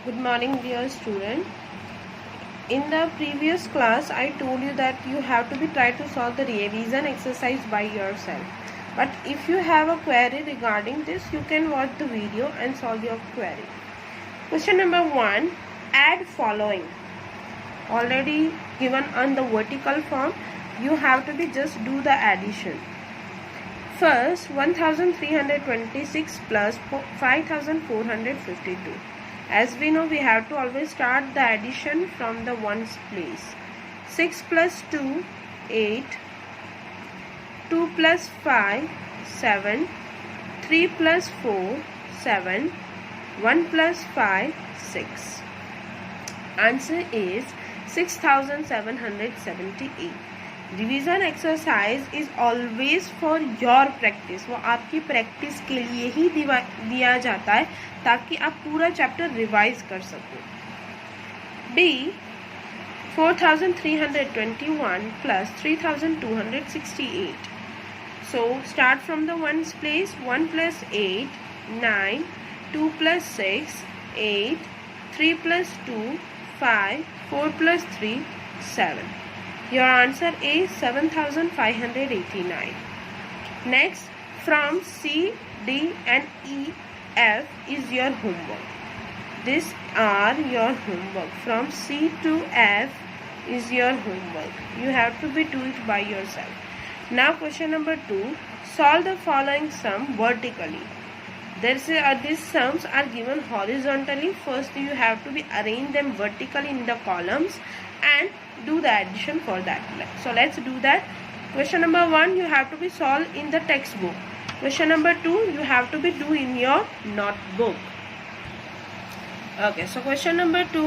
Good morning, dear student. In the previous class, I told you that you have to try to solve the revision exercise by yourself. But if you have a query regarding this, you can watch the video and solve your query. Question number 1. Add following. Already given on the vertical form, you have to just do the addition. First, 1326 plus 5452. As we know, we have to always start the addition from the ones place. 6 plus 2, 8. 2 plus 5, 7. 3 plus 4, 7. 1 plus 5, 6. Answer is 6778. Revision exercise is always for your practice. वो आपकी practice के लिए ही दिया जाता है ताकि आप पूरा चैप्टर रिवाइज कर सको. B 4321 plus 3268. So start from the ones place. 1 plus 8 9. 2 plus 6 8. 3 plus 2 5. 4 plus 3 7. Your answer is 7589. Next, from C, D and E, F is your homework. These are your homework. From C to F is your homework. You have to do it by yourself. Now question number 2. Solve the following sum vertically. These sums are given horizontally. First you have to arrange them vertically in the columns and do the addition for that. So let's do that. Question number 1 you have to solve in the textbook. Question number 2 you have to do in your notebook. Okay, so question number 2.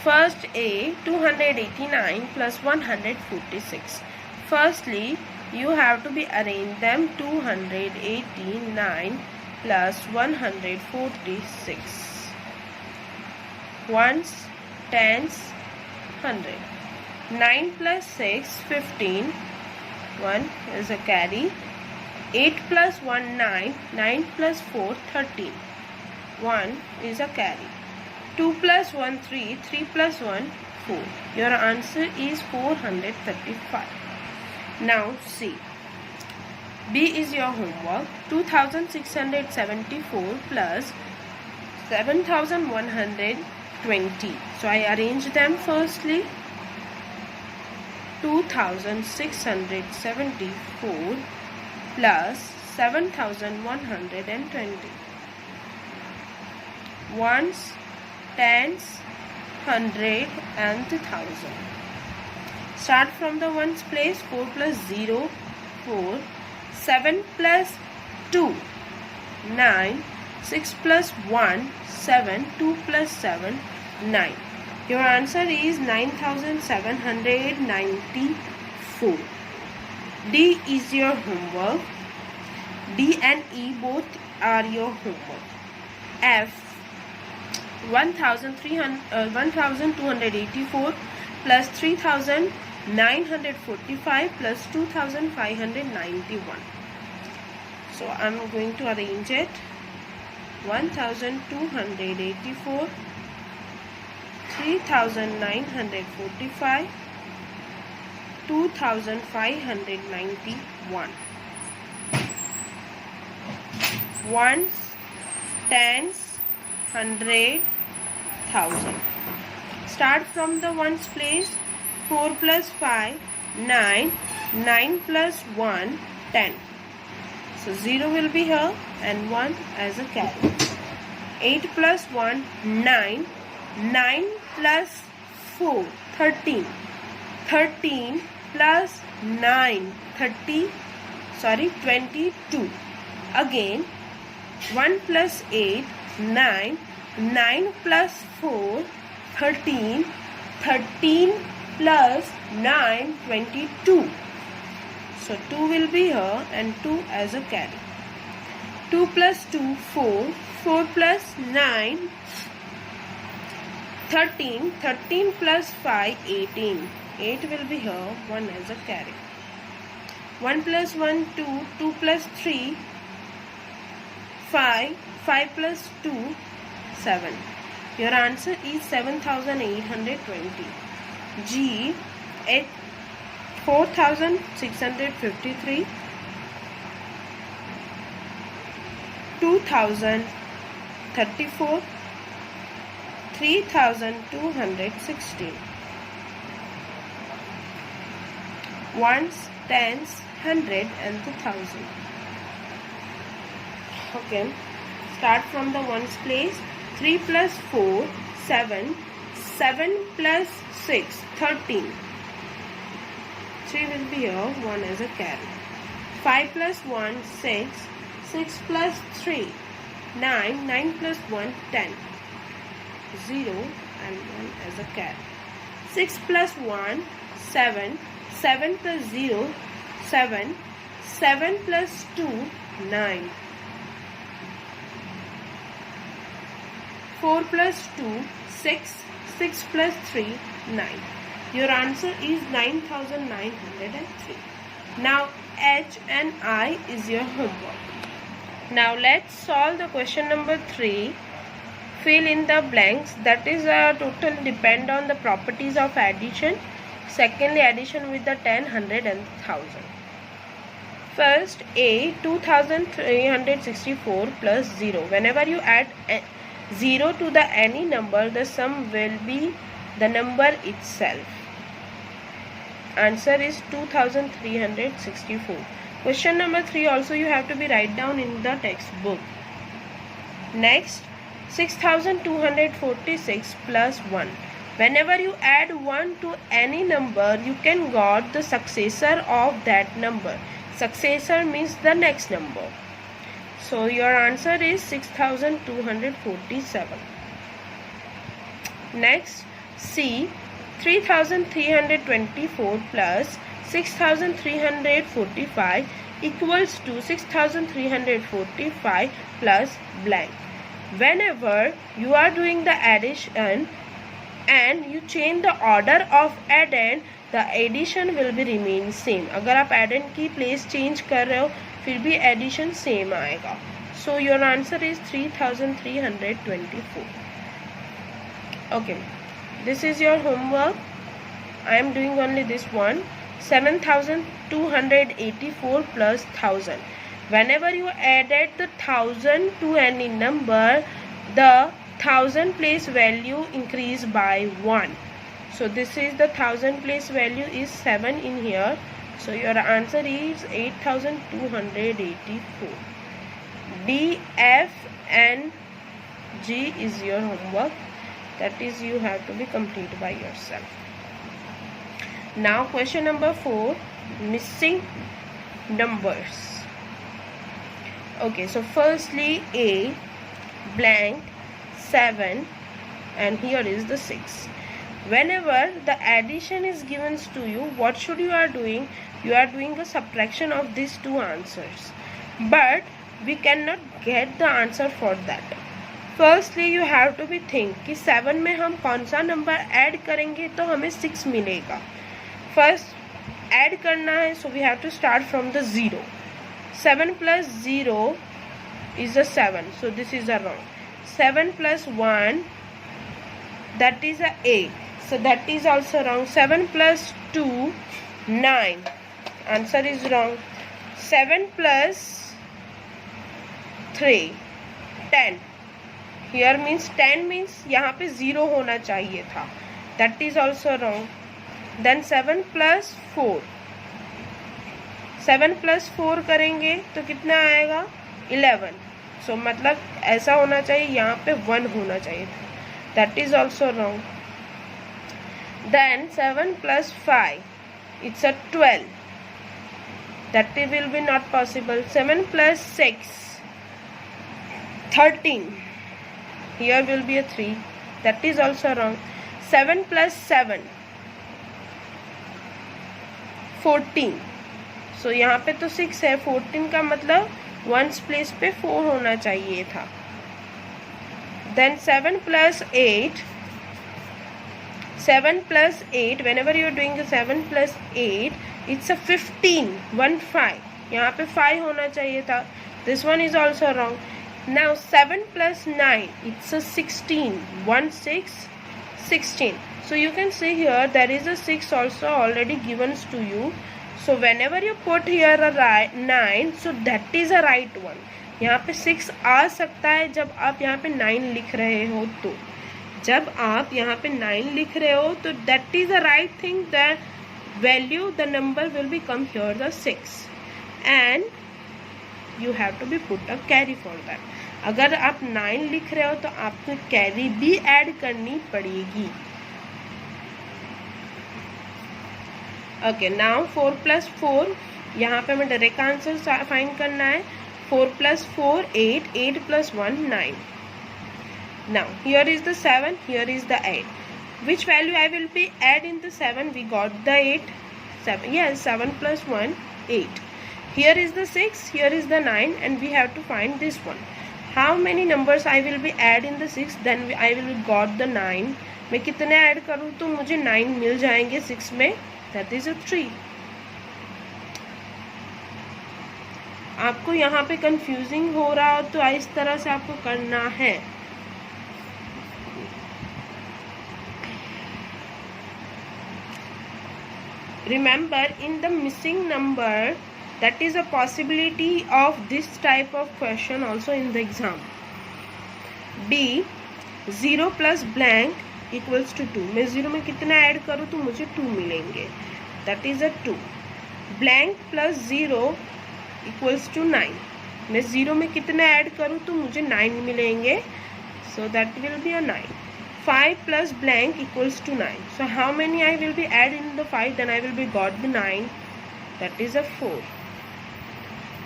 First A, 289 plus 146. Firstly you have to arrange them. 289 plus 146. Ones, tens, 100. 9 plus 6 15. 1 is a carry. 8 plus 1 9. 9 plus 4 13. 1 is a carry. 2 plus 1 3. 3 plus 1 4. Your answer is 435. Now see. B is your homework. 2674 plus 7120. So I arrange them. Firstly 2674 plus 7120. Ones, tens, 100 and 1000. Start from the ones place. 4 plus 0 4. 7 plus 2 9. 6 plus 1 7. 2 plus 7 9. Your answer is 9794. D is your homework. D and E both are your homework. F 1284 plus 3945 plus 2591. So I am going to arrange it. 1284, 3945, 2591. Ones, tens, 100, 1000. Start from the ones place. 4 plus 5 9. 9 plus 1 10. So 0 will be here and 1 as a carry. 8 plus 1 9. 9 plus 4 13. 13 plus 9 22. Again 1 plus 8 9. 9 plus 4 13. 13 plus 9 22. So 2 will be here and 2 as a carry. 2 plus 2 4. 4 plus 9 13. 13 plus 5 18. 8 will be here, 1 as a carry. 1 plus 1 2. 2 plus 3 5. 5 plus 2 7. Your answer is 7820. G 4653, 2034, 3216. Ones, tens, hundred and the thousand. Okay, start from the ones place. 3 plus 4, 7. 7 plus 6, 13. 3 will be here, 1 as a carry. 5 plus 1, 6. 6 plus 3, 9. 9 plus 1, 10. 0 and 1 as a carry. 6 plus 1, 7. 7 plus 0, 7. 7 plus 2, 9. 4 plus 2, 6. 6 plus 3, 9. Your answer is 9903. Now H and I is your homework. Now let's solve the question number 3. Fill in the blanks. That is a total depend on the properties of addition. Secondly, addition with the 10, 100 and 1000. First, A 2364 plus 0. Whenever you add 0 to the any number, the sum will be the number itself. Answer is 2364. Question number 3 also you have to be write down in the textbook. Next, 6246 plus 1. Whenever you add 1 to any number, you can got the successor of that number. Successor means the next number. So your answer is 6247. Next, C 3324 plus 6345 equals to 6345 plus blank. Whenever you are doing the addition and you change the order of addend, the addition will be remain same. अगर आप addend की place change कर रहे हो, फिर भी addition same आएगा. So your answer is 3324. Okay, this is your homework. I am doing only this one. 7284 plus 1000. Whenever you added the 1000 to any number, the 1000 place value increase by 1. So this is the 1000 place value is 7 in here. So your answer is 8284. D, F and G is your homework. That is you have to be complete by yourself. Now question number 4, missing numbers. Okay, so firstly A blank 7 and here is the 6. Whenever the addition is given to you, what should you are doing? You are doing a subtraction of these two answers. But we cannot get the answer for that. Firstly you have to be think कि 7 में हम कौन सा number add करेंगे तो हमें 6 मिलेगा. First add करना है, so we have to start from the 0. 7 plus 0 is a 7, so this is a wrong. 7 plus 1, that is a 8, so that is also wrong. 7 plus 2, 9, answer is wrong. 7 plus 3, 10. Here means 10 means यहाँ पे 0 होना चाहिए था, that is also wrong. Then 7 plus 4, 7 plus 4 करेंगे तो कितना आएगा 11. So मतलब ऐसा होना चाहिए, यहाँ पे 1 होना चाहिए था, that is also wrong. Then 7 plus 5, it's a 12, that will be not possible. 7 plus 6, 13, here will be a 3, that is also wrong. 7 plus 7, 14, so यहाँ पे तो 6 है, 14 का मतलब 1's place पे 4 होना चाहिए था. Then 7 plus 8, 7 plus 8, whenever you are doing the 7 plus 8, it's a 15, 1 5, यहाँ पे 5 होना चाहिए था. This one is also wrong. Now 7 plus 9, it's a 16. 1, 6, 16. So you can see here there is a 6 also already given to you. So whenever you put here a 9, so that is a right one. यहाँ पे 6 आ सकता है जब आप यहाँ पे 9 लिख रहे हो तो, जब आप यहाँ पे 9 लिख रहे हो तो that is a right thing, the value, the number will be come here the 6 and you have to be put a carry for that. अगर आप 9 लिख रहे हो तो आपको कैरी भी ऐड करनी पड़ेगी. ओके, नाउ 4 प्लस 4, यहाँ पे हमें डायरेक्ट आंसर फाइंड करना है. 4 plus 4, 8, 8 plus 1, 9. Now here is the 7, here is the 8. Which value I will be add in the 7? We got the 8. 7, yes, 7 plus 1, 8. Here is the 6, here is the 9, and we have to find this one. How many numbers I will be add in the 6? Then I will got the 9. मैं कितने add करूँ तो मुझे 9 मिल जाएंगे 6 में? That is a 3. आपको यहाँ पे कंफ्यूजिंग हो रहा हो तो इस तरह से आपको करना है. Remember, in the missing number, that is a possibility of this type of question also in the exam. B, 0 plus blank equals to 2. मैं 0 में कितना ऐड करूँ तो मुझे 2 मिलेंगे. That is a 2. Blank plus 0 equals to 9. मैं 0 में कितना ऐड करूँ तो मुझे 9 मिलेंगे. So that will be a 9. 5 plus blank equals to 9. So how many I will be add in the 5? Then I will be got the 9. That is a 4.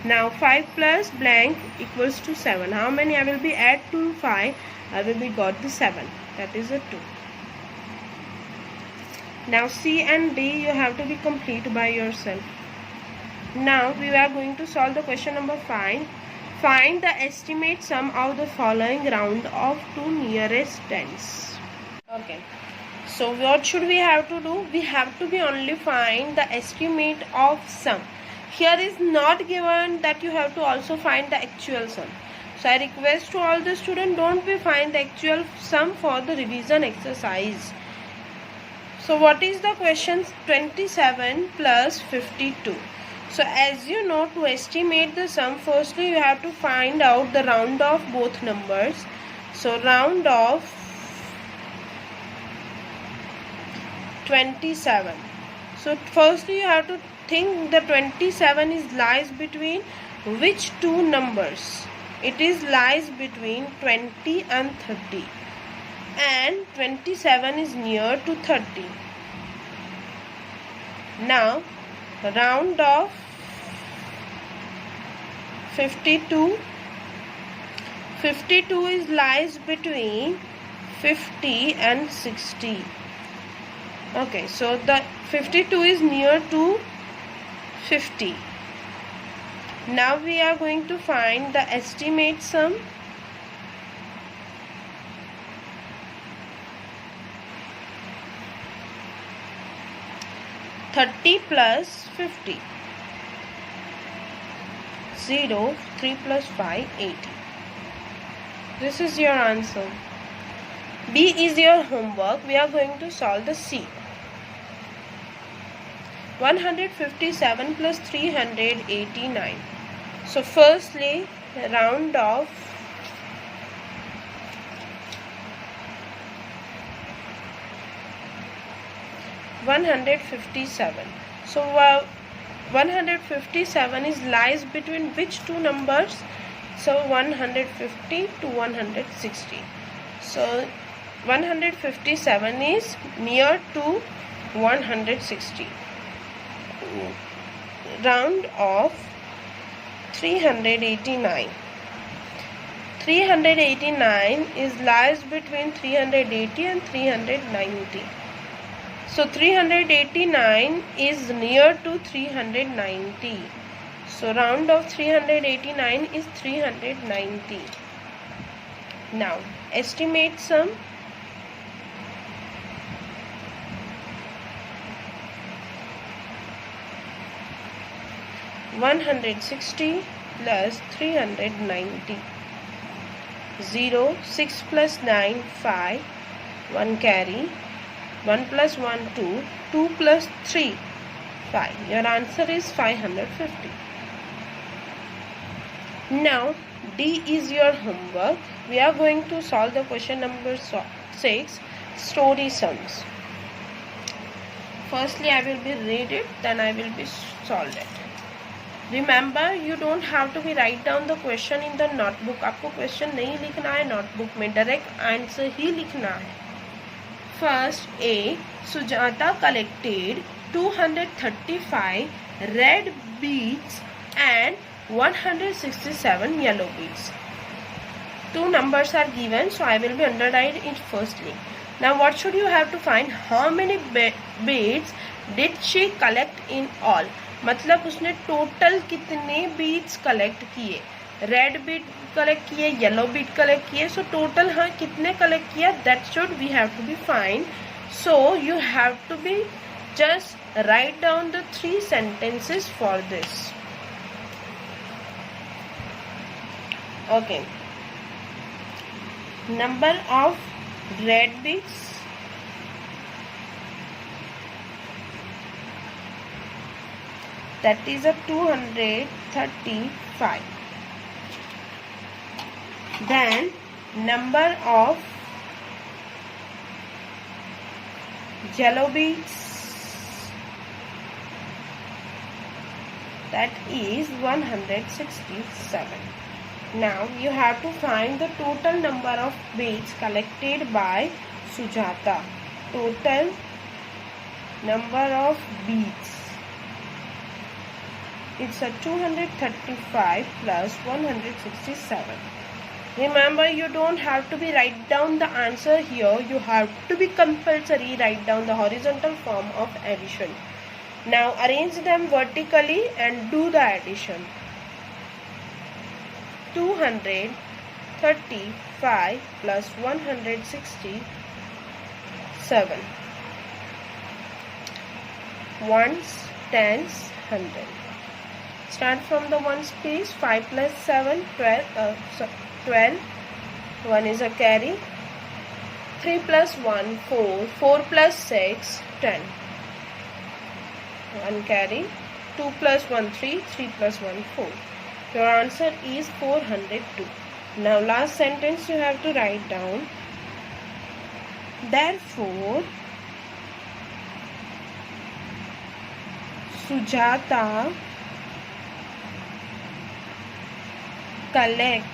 Now 5 plus blank equals to 7. How many I will be add to 5? I will be got the 7. That is a 2. Now C and D you have to be complete by yourself. Now we are going to solve the question number 5. Find the estimate sum of the following round of two nearest tens. Okay, so what should we have to do? We have to be only find the estimate of sum. Here is not given that you have to also find the actual sum. So I request to all the students, don't be find the actual sum for the revision exercise. So what is the question? 27 plus 52. So as you know, to estimate the sum, firstly you have to find out the round of both numbers. So round of 27. So firstly you have to think the 27 is lies between which two numbers? It is lies between 20 and 30. And 27 is near to 30. Now round of 52. 52 is lies between 50 and 60. Okay, so the 52 is near to 50. Now we are going to find the estimate sum. (30 plus 50). 0, 3 plus 5, 80. This is your answer. B is your homework. We are going to solve the C. 157 plus 389. So firstly, round off 157. So 157 is lies between which two numbers? So 150 to 160. So 157 is near to 160. Round of 389. 389 is lies between 380 and 390. So 389 is near to 390. So round of 389 is 390. Now estimate sum. (160 plus 390). 0, 6 plus 9, 5, 1 carry, 1 plus 1, 2, 2 plus 3, 5. Your answer is 550. Now, D is your homework. We are going to solve the question number 6, story sums. Firstly, I will be read it, then I will be solve it. Remember, you don't have to be write down the question in the notebook. आपको question नहीं लिखना है notebook में, direct answer ही लिखना है. First, A. Sujata collected 235 red beads and 167 yellow beads. Two numbers are given, so I will be underline it firstly. Now, what should you have to find? How many beads did she collect in all? मतलब उसने total कितने beads collect किए. Red bead collect किए, yellow bead collect किए. So total हाँ कितने collect किया, that should we have to be find. So you have to be just write down the 3 sentences for this. Okay. Number of red beads, that is a 235. Then number of yellow beads, that is 167. Now you have to find the total number of beads collected by Sujata. Total number of beads. It's a 235 plus 167. Remember, you don't have to be write down the answer here. You have to be compulsory write down the horizontal form of addition. Now arrange them vertically and do the addition. 235 plus 167. Ones, tens, hundred. Start from the ones place. 5 plus 7, 12. 12. 1 is a carry. 3 plus 1, 4. 4 plus 6, 10. 1 carry. 2 plus 1, 3. 3 plus 1, 4. Your answer is 402. Now last sentence you have to write down. Therefore, Sujata collects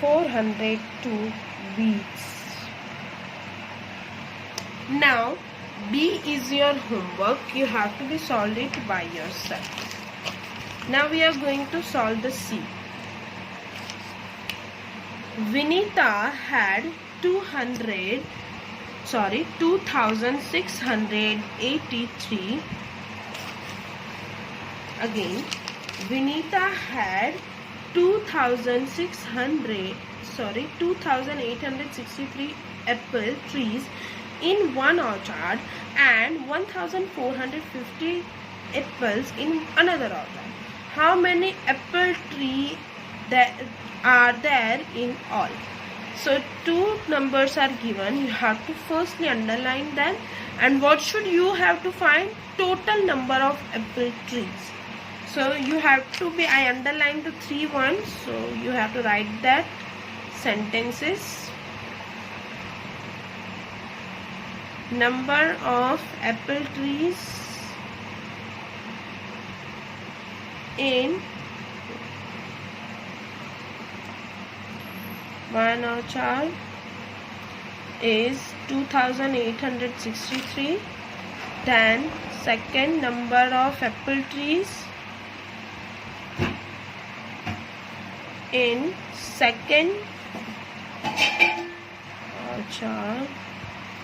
402 beads. Now B is your homework. You have to be solve it by yourself. Now we are going to solve the C. Vinita had 2683. Again, Vinita had 2863 apple trees in one orchard and 1450 apples in another orchard. How many apple trees are there in all? So two numbers are given. You have to firstly underline them, and what should you have to find? Total number of apple trees. So you have to be, I underlined the 3 ones, so you have to write that sentences. Number of apple trees in one orchard is 2863. Then second, number of apple trees in second orchard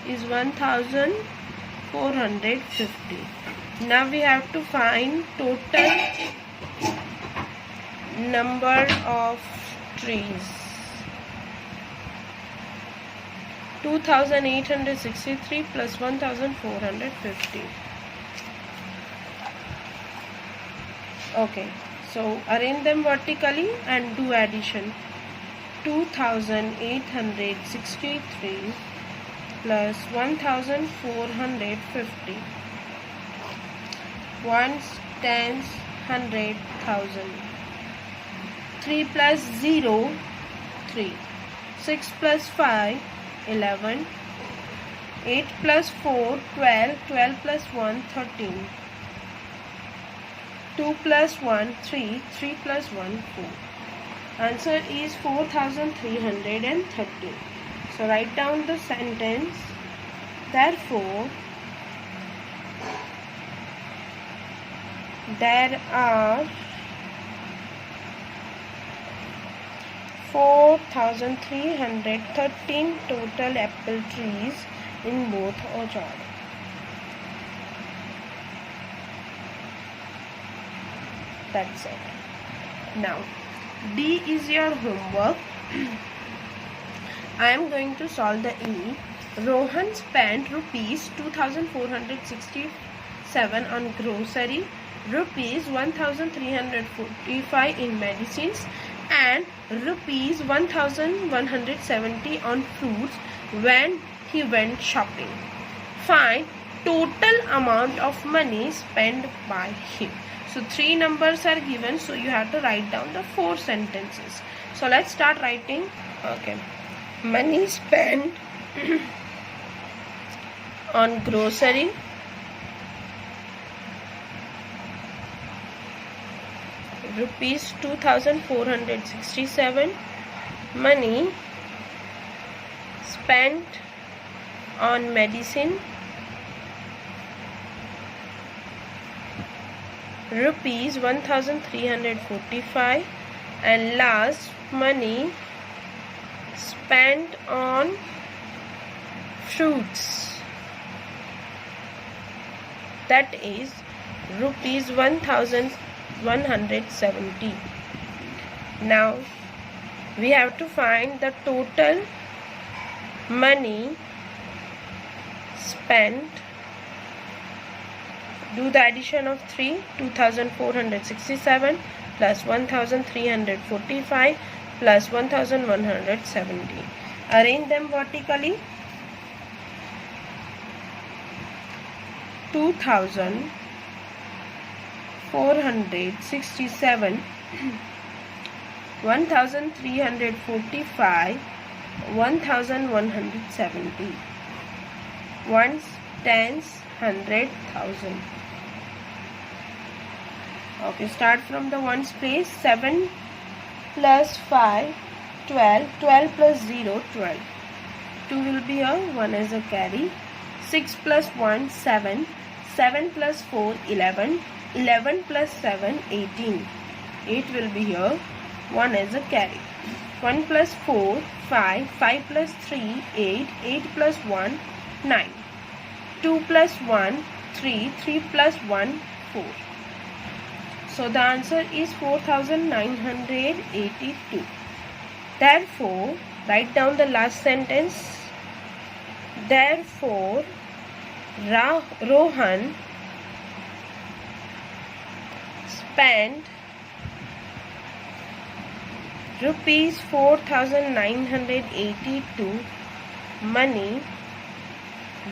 is 1450. Now we have to find total number of trees. 2863 plus 1450. Okay, So arrange them vertically and do addition. 2863 plus 1450. Ones, tens, hundred, thousand. 3 plus 0, 3. 6 plus 5, 11. 8 plus 4, 12. 12 plus 1, 13. 2 plus 1, 3. 3 plus 1, 4. Answer is 4330. So write down the sentence. Therefore, there are 4313 total apple trees in both orchard. That's it. Now, D is your homework. I am going to solve the E. Rohan spent rupees 2467 on grocery, rupees 1345 in medicines, and rupees 1170 on fruits when he went shopping. Find total amount of money spent by him. So 3 numbers are given, so you have to write down the 4 sentences. So let's start writing. Okay. Money spent on grocery, rupees 2467. Money spent on medicine, rupees 1345. And last, money spent on fruits, that is rupees 1170. Now we have to find the total money spent. Do the addition of 3. 2467 plus 1345 plus 1170. Arrange them vertically. 2467, 1345, 1170. Ones, tens, hundred, thousand. Okay, start from the ones place. 7 plus 5, 12. 12 plus 0, 12. 2 will be here, 1 as a carry. 6 plus 1, 7. 7 plus 4, 11. 11 plus 7, 18. 8 will be here, 1 as a carry. 1 plus 4, 5. 5 plus 3, 8. 8 plus 1, 9. 2 plus 1, 3. 3 plus 1, 4. So the answer is 4982. Therefore, write down the last sentence. Therefore, Rohan spent rupees 4982 money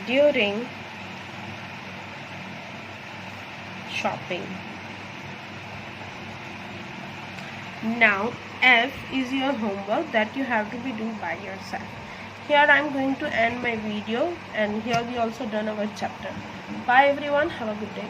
during shopping. Now F is your homework that you have to be doing by yourself. Here I am going to end my video, and here we also done our chapter. Bye everyone, have a good day.